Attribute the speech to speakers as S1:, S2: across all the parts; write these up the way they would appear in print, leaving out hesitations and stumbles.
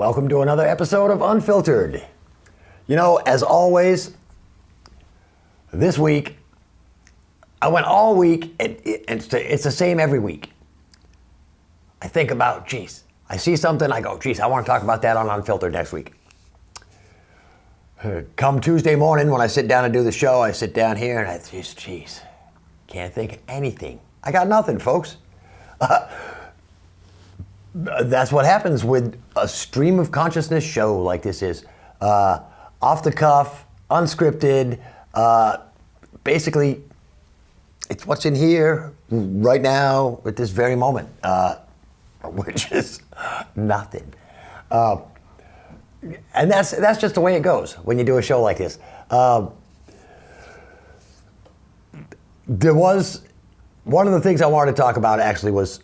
S1: Welcome to another episode of Unfiltered. You know, as always, this week, I went all week, and it's the same every week. I think about, I see something, I go, I want to talk about that on Unfiltered next week. Come Tuesday morning, when I sit down and do the show, I sit down here and I can't think of anything. I got nothing, folks. That's what happens with a stream of consciousness show like this is. Off the cuff, unscripted, basically, it's what's in here right now at this very moment, which is nothing. And that's just the way it goes when you do a show like this. There was, one of the things I wanted to talk about actually was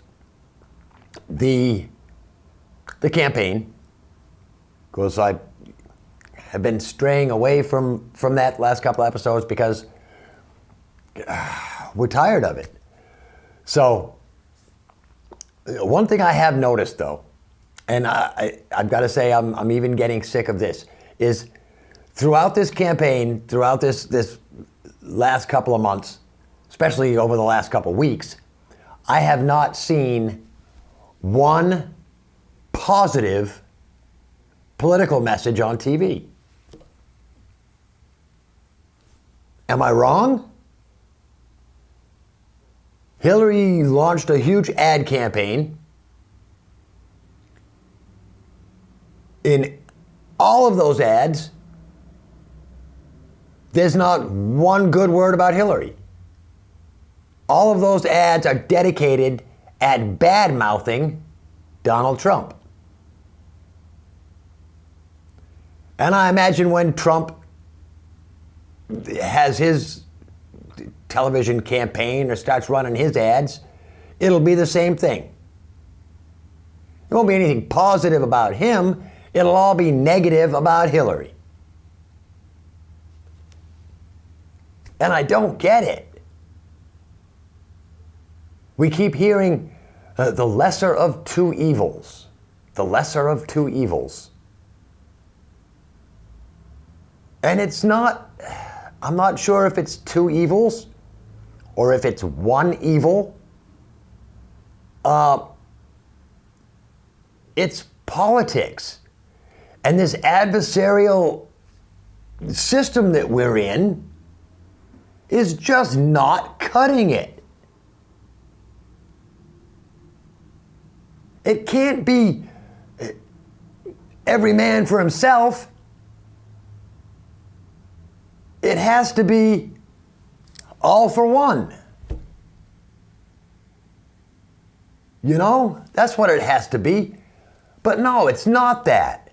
S1: the campaign, because I have been straying away from that last couple episodes because we're tired of it. So one thing I have noticed though, and I've got to say I'm even getting sick of this, is throughout this campaign, throughout this last couple of months, especially over the last couple of weeks, I have not seen one positive political message on TV. Am I wrong? Hillary launched a huge ad campaign. In all of those ads, there's not one good word about Hillary. All of those ads are dedicated at bad-mouthing Donald Trump. And I imagine when Trump has his television campaign or starts running his ads, it'll be the same thing. There won't be anything positive about him. It'll all be negative about Hillary. And I don't get it. We keep hearing the lesser of two evils. The lesser of two evils. And it's not, I'm not sure if it's two evils or if it's one evil. It's politics. And this adversarial system that we're in is just not cutting it. It can't be every man for himself. It has to be all for one. You know, that's what it has to be. But no, it's not that.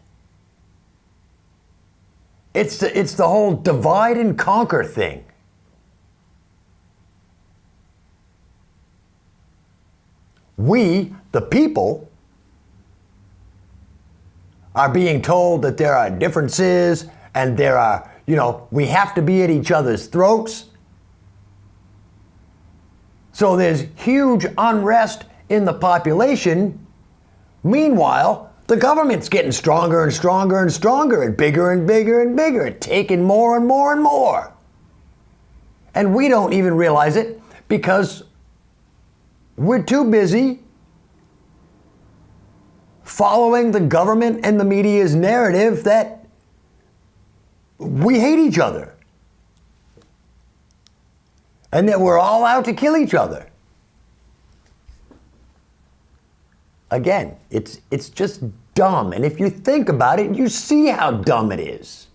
S1: It's the whole divide and conquer thing. We, the people, are being told that there are differences and there are, we have to be at each other's throats. So there's huge unrest in the population. Meanwhile, the government's getting stronger and stronger and stronger and bigger and bigger and bigger and taking more and more and more. And we don't even realize it because we're too busy following the government and the media's narrative that we hate each other and that we're all out to kill each other. Again, it's just dumb. And if you think about it, you see how dumb it is.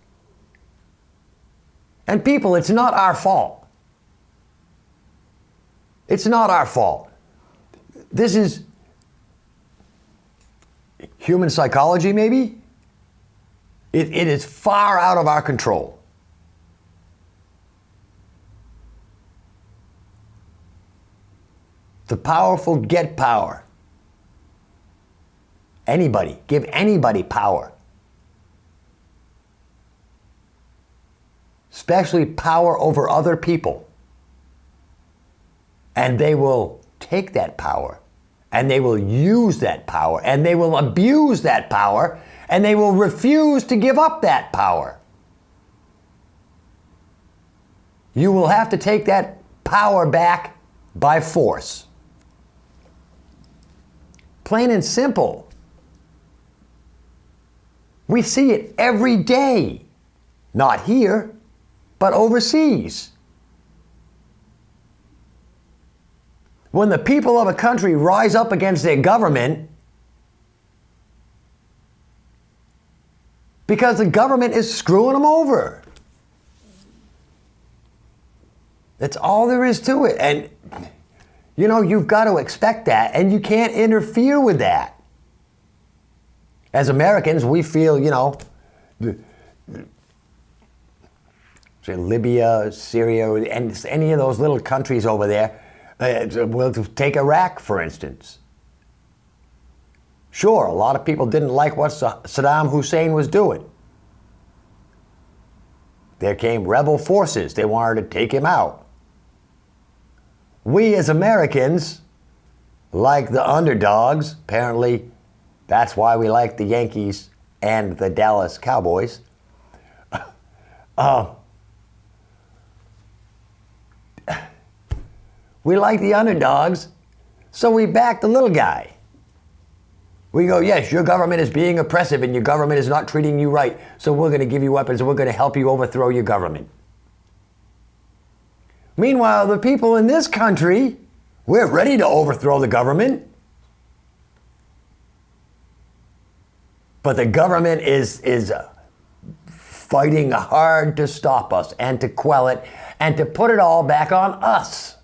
S1: And people, it's not our fault. It's not our fault. This is human psychology, maybe? It is far out of our control. The powerful get power. Anybody, give anybody power. Especially power over other people. And they will take that power, and they will use that power, and they will abuse that power, And they will refuse to give up that power. You will have to take that power back by force. Plain and simple. We see it every day. Not here, but overseas. When the people of a country rise up against their government, because the government is screwing them over. That's all there is to it. And, you know, you've got to expect that, and you can't interfere with that. As Americans, we feel, you know, say Libya, Syria, and any of those little countries over there, we'll take Iraq, for instance. Sure, a lot of people didn't like what Saddam Hussein was doing. There came rebel forces. They wanted to take him out. We as Americans like the underdogs. Apparently, that's why we like the Yankees and the Dallas Cowboys. We like the underdogs, so we back the little guy. We go, yes, your government is being oppressive and your government is not treating you right, so we're going to give you weapons and we're going to help you overthrow your government. Meanwhile, the people in this country, we're ready to overthrow the government. But the government is fighting hard to stop us and to quell it and to put it all back on us.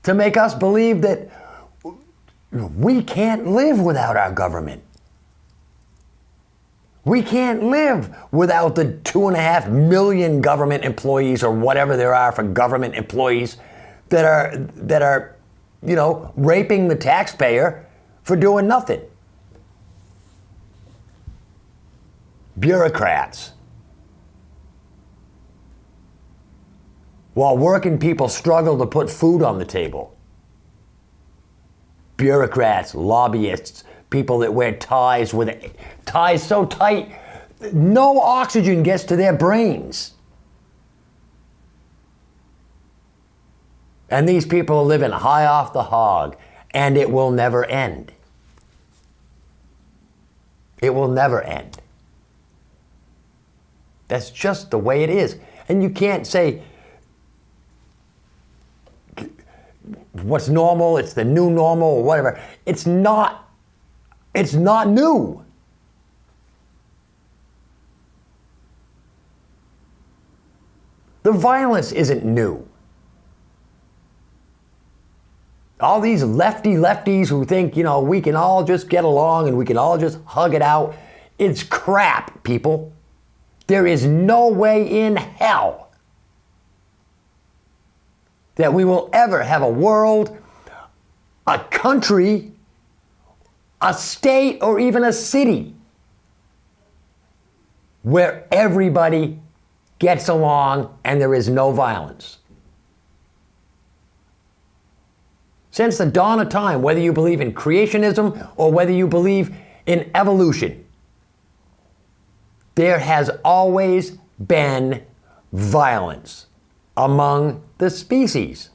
S1: To make us believe that we can't live without our government. We can't live without the 2.5 million government employees or whatever there are for government employees that are, you know, raping the taxpayer for doing nothing. Bureaucrats. While working people struggle to put food on the table. Bureaucrats, lobbyists, people that wear ties with ties so tight, no oxygen gets to their brains. And these people are living high off the hog, and it will never end. It will never end. That's just the way it is. And you can't say, what's normal, it's the new normal, or whatever. It's not new. The violence isn't new. All these lefties who think, you know, we can all just get along and we can all just hug it out. It's crap, people. There is no way in hell that we will ever have a world, a country, a state, or even a city where everybody gets along and there is no violence. Since the dawn of time, whether you believe in creationism or whether you believe in evolution, there has always been violence among the species.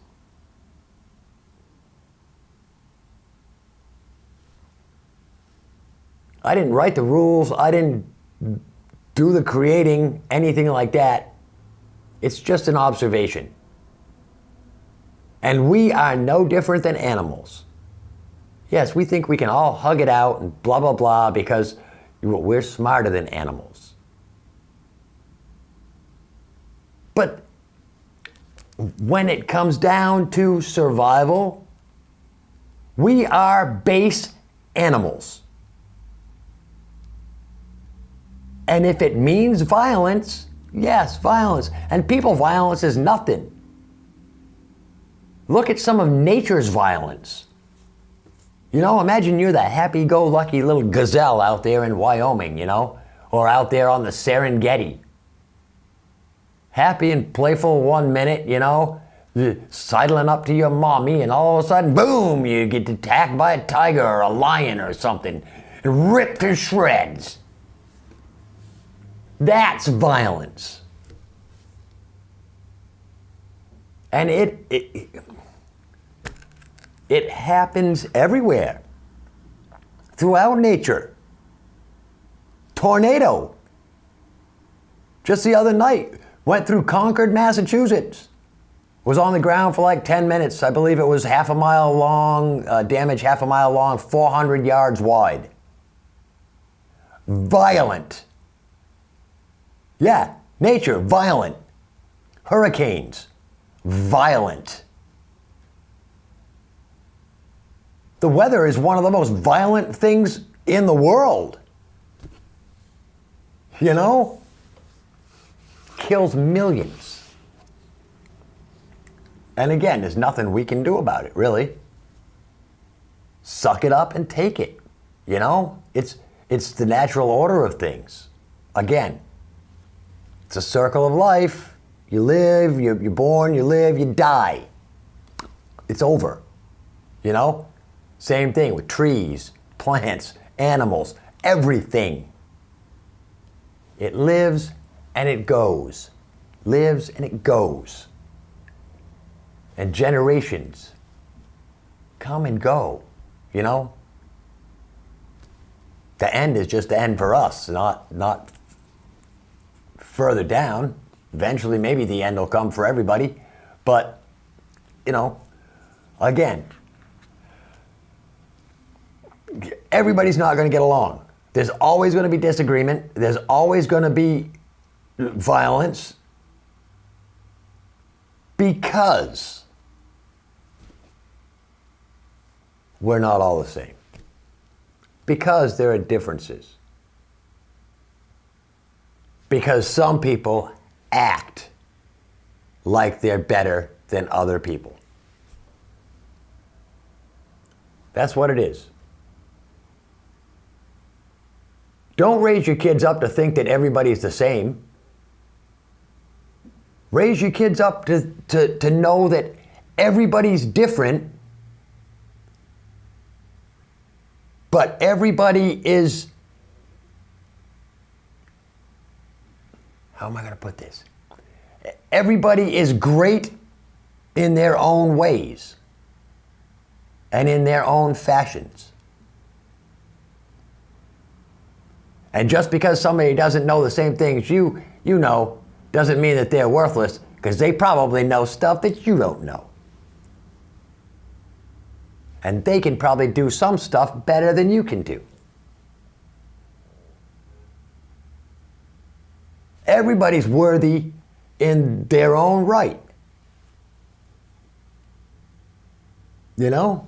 S1: I didn't write the rules. I didn't do the creating, anything like that. It's just an observation. And we are no different than animals. Yes, we think we can all hug it out and blah, blah, blah because we're smarter than animals. But when it comes down to survival, we are base animals. And if it means violence, yes, violence. And people violence is nothing. Look at some of nature's violence. You know, imagine you're the happy-go-lucky little gazelle out there in Wyoming, you know, or out there on the Serengeti. Happy and playful 1 minute, you know, You're sidling up to your mommy, and all of a sudden, boom, you get attacked by a tiger or a lion or something and ripped to shreds. That's violence. And it happens everywhere, throughout nature. Tornado. Just the other night, went through Concord, Massachusetts. Was on the ground for like 10 minutes. I believe it was half a mile long, damage half a mile long, 400 yards wide. Violent. Yeah, nature, violent. Hurricanes, violent. The weather is one of the most violent things in the world. You know? Kills millions. And again, there's nothing we can do about it, really. Suck it up and take it. You know? It's the natural order of things. Again, it's a circle of life. You live, you're born, you live, you die. It's over. You know? Same thing with trees, plants, animals, everything. It lives and it goes. Lives and it goes. And generations come and go, you know? The end is just the end for us, not further down. Eventually, maybe the end will come for everybody. But, you know, again, everybody's not going to get along. There's always going to be disagreement. There's always going to be violence. Because we're not all the same. Because there are differences. Because some people act like they're better than other people. That's what it is. Don't raise your kids up to think that everybody's the same. Raise your kids up to know that everybody's different, but everybody is, how am I going to put this? Everybody is great in their own ways and in their own fashions. And just because somebody doesn't know the same things you know, doesn't mean that they're worthless, because they probably know stuff that you don't know. And they can probably do some stuff better than you can do. Everybody's worthy in their own right. You know?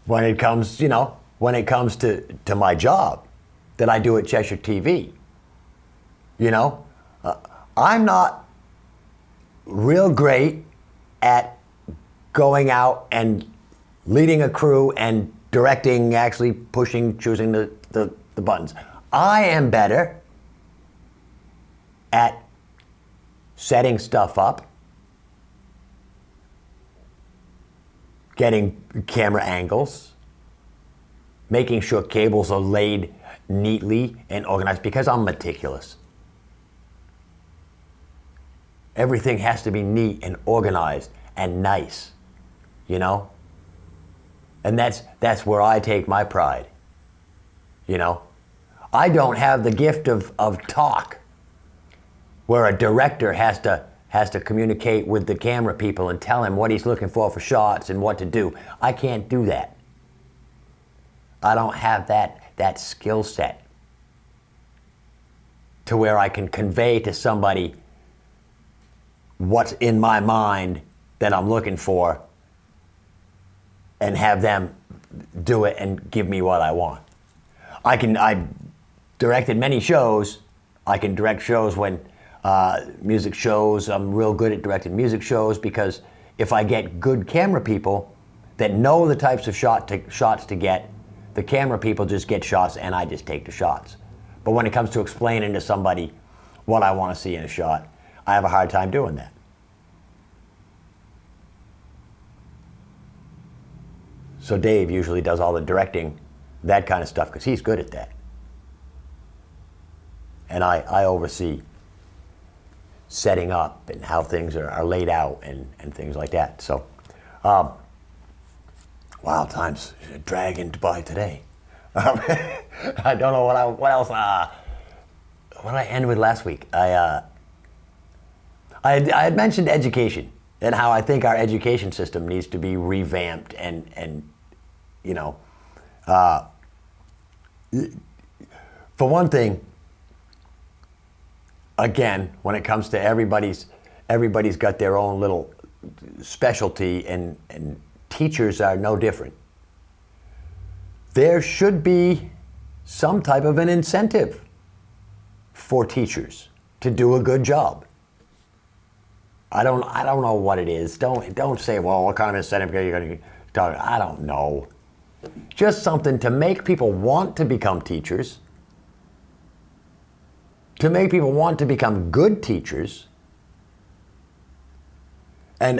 S1: When it comes to my job that I do at Cheshire TV, you know, I'm not real great at going out and leading a crew and directing, actually pushing, choosing the buttons. I am better at setting stuff up, getting camera angles, making sure cables are laid neatly and organized, because I'm meticulous. Everything has to be neat and organized and nice, you know? And that's where I take my pride, you know? I don't have the gift of talk, where a director has to communicate with the camera people and tell him what he's looking for shots and what to do. I can't do that. I don't have that skill set to where I can convey to somebody what's in my mind that I'm looking for and have them do it and give me what I want. I directed many shows. I can direct shows when music shows. I'm real good at directing music shows, because if I get good camera people that know the types of shots to get, the camera people just get shots and I just take the shots. But when it comes to explaining to somebody what I want to see in a shot, I have a hard time doing that. So Dave usually does all the directing, that kind of stuff, because he's good at that. And I oversee setting up and how things are laid out and things like that. So, wow, time's dragging by today. I don't know what else. What did I end with last week? I had mentioned education and how I think our education system needs to be revamped and you know, for one thing, again, when it comes to everybody's got their own little specialty, and teachers are no different. There should be some type of an incentive for teachers to do a good job. I don't know what it is. Don't say, well, what kind of incentive are you going to talk? I don't know. Just something to make people want to become teachers, to make people want to become good teachers. And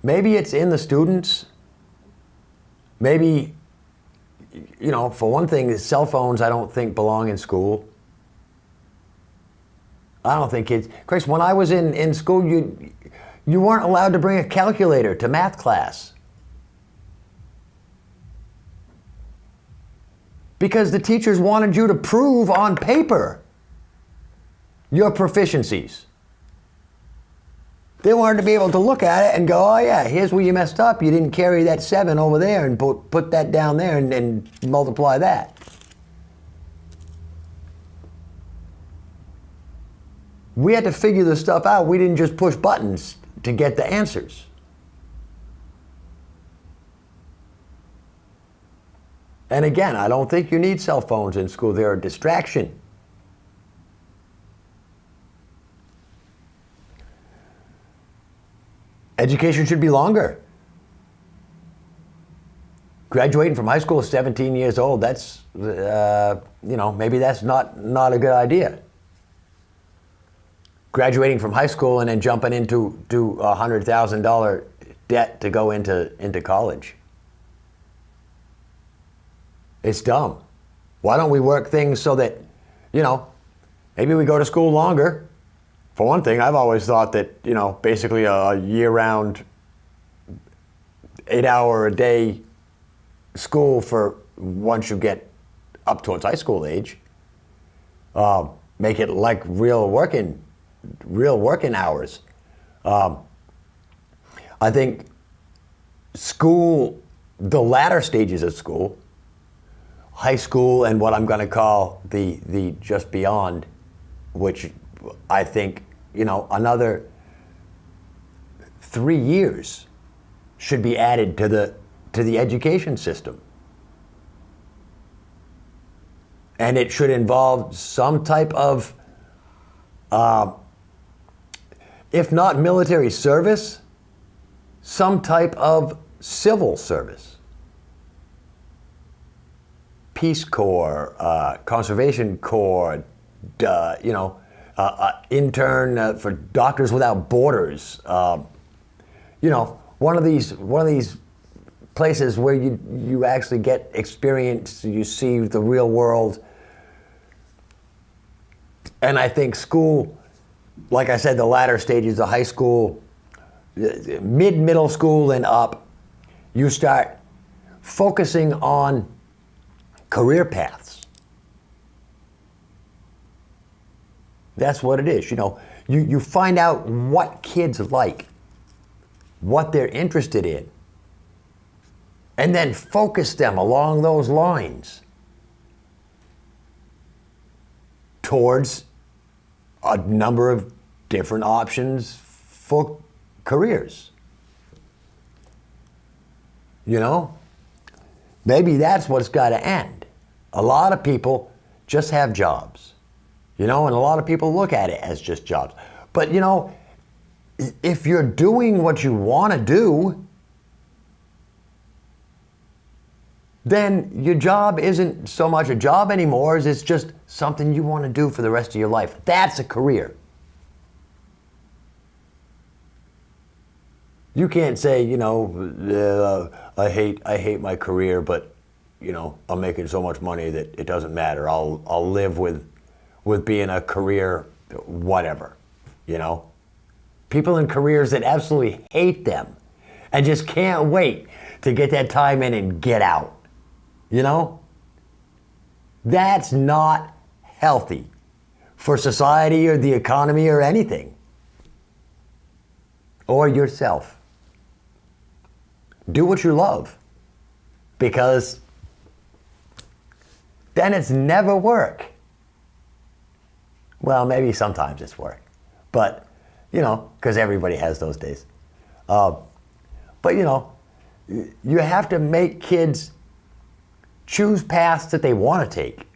S1: maybe it's in the students. Maybe, you know, for one thing, cell phones I don't think belong in school. I don't think kids, Chris, when I was in school, you weren't allowed to bring a calculator to math class. Because the teachers wanted you to prove on paper your proficiencies. They wanted to be able to look at it and go, oh yeah, here's where you messed up. You didn't carry that 7 over there and put that down there and multiply that. We had to figure this stuff out. We didn't just push buttons to get the answers. And again, I don't think you need cell phones in school. They're a distraction. Education should be longer. Graduating from high school at 17 years old, that's, maybe that's not a good idea. Graduating from high school and then jumping into $100,000 debt to go into college. It's dumb. Why don't we work things so that, maybe we go to school longer? For one thing, I've always thought that, basically a year-round, 8-hour-a-day school for once you get up towards high school age, make it like real working hours. I think school, the latter stages of school, high school and what I'm going to call the just beyond, which I think, another 3 years should be added to the education system. And it should involve some type of, if not military service, some type of civil service. Peace Corps, Conservation Corps, intern for Doctors Without Borders. One of these places where you actually get experience, you see the real world. And I think school, like I said, the latter stages of high school, middle school and up, you start focusing on career paths. That's what it is. You find out what kids like, what they're interested in, and then focus them along those lines towards a number of different options for careers. Maybe that's what's got to end. A lot of people just have jobs, and a lot of people look at it as just jobs. But, if you're doing what you want to do, then your job isn't so much a job anymore as it's just something you want to do for the rest of your life. That's a career. You can't say, I hate my career, but I'm making so much money that it doesn't matter. I'll live with being a career whatever, People in careers that absolutely hate them and just can't wait to get that time in and get out. That's not healthy for society or the economy or anything. Or yourself. Do what you love, because then it's never work. Well, maybe sometimes it's work, but because everybody has those days. But you have to make kids choose paths that they want to take,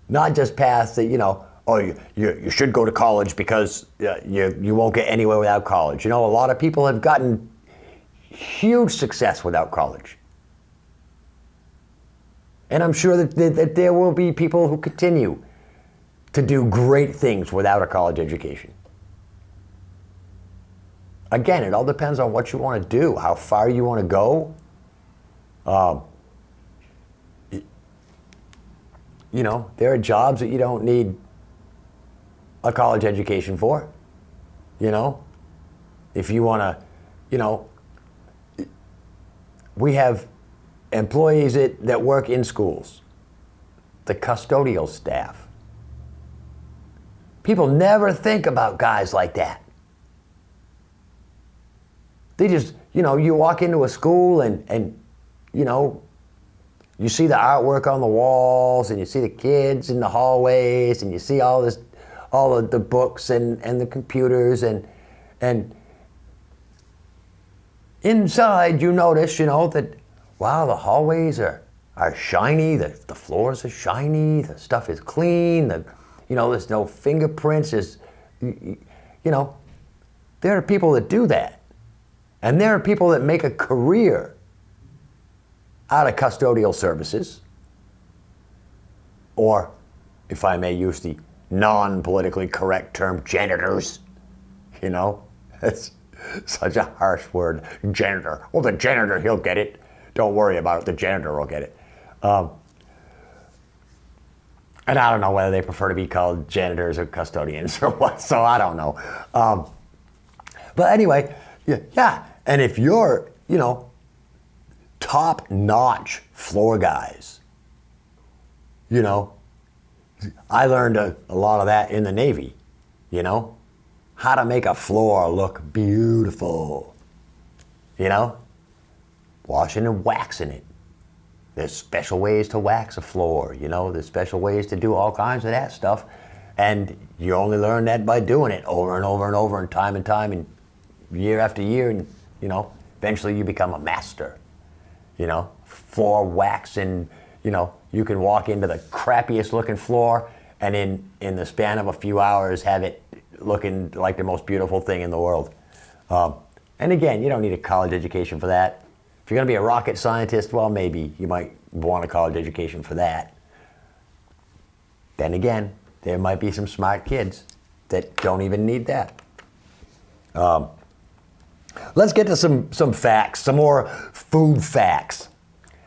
S1: not just paths that you should go to college because you won't get anywhere without college. A lot of people have gotten huge success without college. And I'm sure that there will be people who continue to do great things without a college education. Again, it all depends on what you want to do, how far you want to go. There are jobs that you don't need a college education for. If you want to, we have employees that work in schools, the custodial staff. People never think about guys like that. They just, you walk into a school and you see the artwork on the walls, and you see the kids in the hallways, and you see all of the books and the computers, and inside you notice, that, wow, the hallways are shiny, the floors are shiny, the stuff is clean, there's no fingerprints, there are people that do that. And there are people that make a career out of custodial services, or, if I may use the non-politically correct term, janitors. It's such a harsh word, janitor. Well, the janitor, he'll get it. Don't worry about it, the janitor will get it. And I don't know whether they prefer to be called janitors or custodians or what, so I don't know. But anyway, yeah. And if you're, top-notch floor guys, I learned a lot of that in the Navy, how to make a floor look beautiful, washing and waxing it. There's special ways to wax a floor, there's special ways to do all kinds of that stuff. And you only learn that by doing it over and over and over and time and year after year. And, eventually you become a master, floor waxing, you can walk into the crappiest looking floor and in the span of a few hours have it looking like the most beautiful thing in the world. And again, you don't need a college education for that. If you're going to be a rocket scientist, well, maybe you might want a college education for that. Then again, there might be some smart kids that don't even need that. Let's get to some facts, some more food facts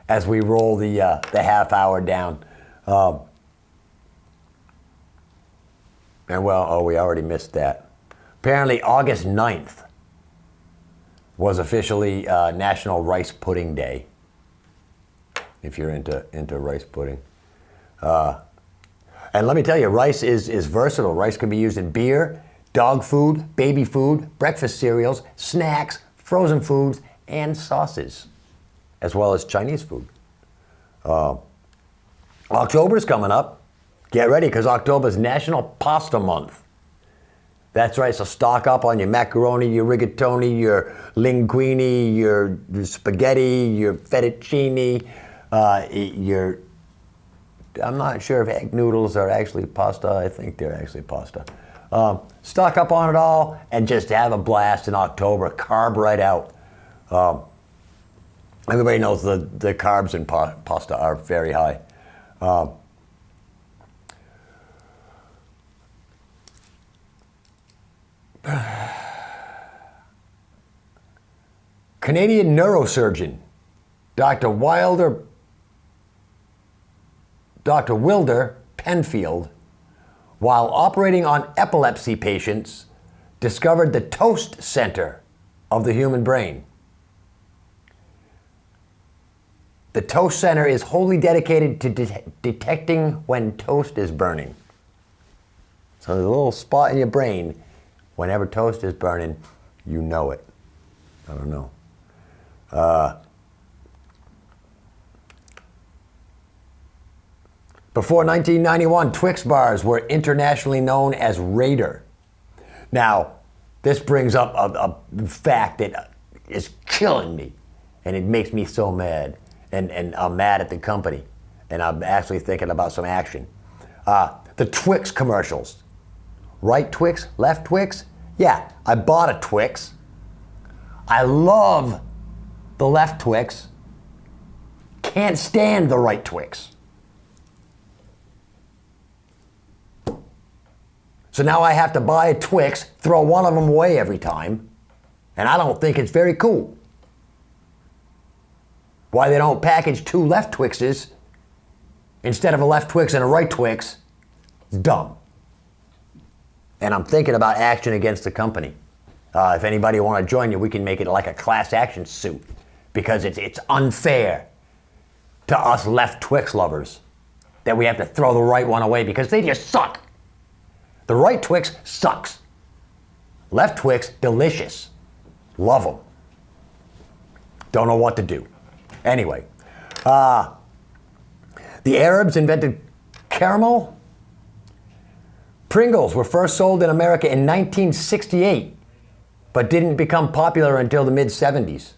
S1: as we roll the half hour down. We already missed that. Apparently August 9th was officially National Rice Pudding Day, if you're into rice pudding. And let me tell you, rice is versatile. Rice can be used in beer, dog food, baby food, breakfast cereals, snacks, frozen foods, and sauces, as well as Chinese food. October's coming up. Get ready, because October's National Pasta Month. That's right, so stock up on your macaroni, your rigatoni, your linguine, your spaghetti, your fettuccine, I'm not sure if egg noodles are actually pasta. I think they're actually pasta. Stock up on it all and just have a blast in October. Carb right out. Everybody knows the carbs in pasta are very high. Canadian neurosurgeon Dr. Wilder Penfield, while operating on epilepsy patients, discovered the toast center of the human brain. The toast center is wholly dedicated to detecting when toast is burning. So there's a little spot in your brain, whenever toast is burning, you know it. I don't know. Before 1991, Twix bars were internationally known as Raider. Now, this brings up a fact that is killing me, and it makes me so mad. And I'm mad at the company, and I'm actually thinking about some action. The Twix commercials. Right Twix, left Twix? Yeah, I bought a Twix. I love the left Twix. Can't stand the right Twix. So now I have to buy a Twix, throw one of them away every time, and I don't think it's very cool. Why they don't package 2 left Twixes instead of a left Twix and a right Twix is dumb. And I'm thinking about action against the company. If anybody want to join you, we can make it like a class action suit, because it's unfair to us left Twix lovers that we have to throw the right one away because they just suck. The right Twix sucks. Left Twix, delicious. Love them. Don't know what to do. Anyway, the Arabs invented caramel. Pringles were first sold in America in 1968, but didn't become popular until the mid-70s.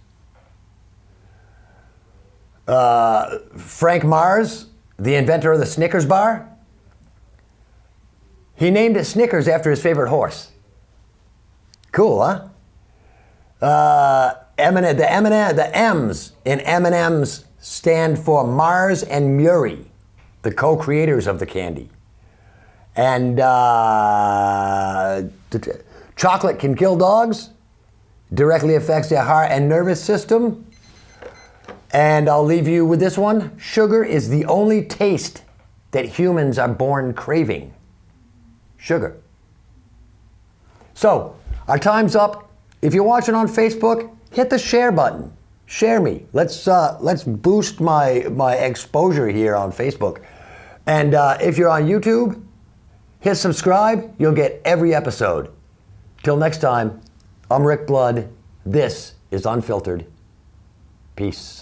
S1: Frank Mars, the inventor of the Snickers bar, he named it Snickers after his favorite horse. Cool, huh? The M's in M&M's stand for Mars and Murray, the co-creators of the candy. And chocolate can kill dogs, directly affects their heart and nervous system. And I'll leave you with this one. Sugar is the only taste that humans are born craving. Sugar. So, our time's up. If you're watching on Facebook, hit the share button. Share me. Let's boost my exposure here on Facebook. And if you're on YouTube, hit subscribe. You'll get every episode. Till next time, I'm Rick Blood. This is Unfiltered. Peace.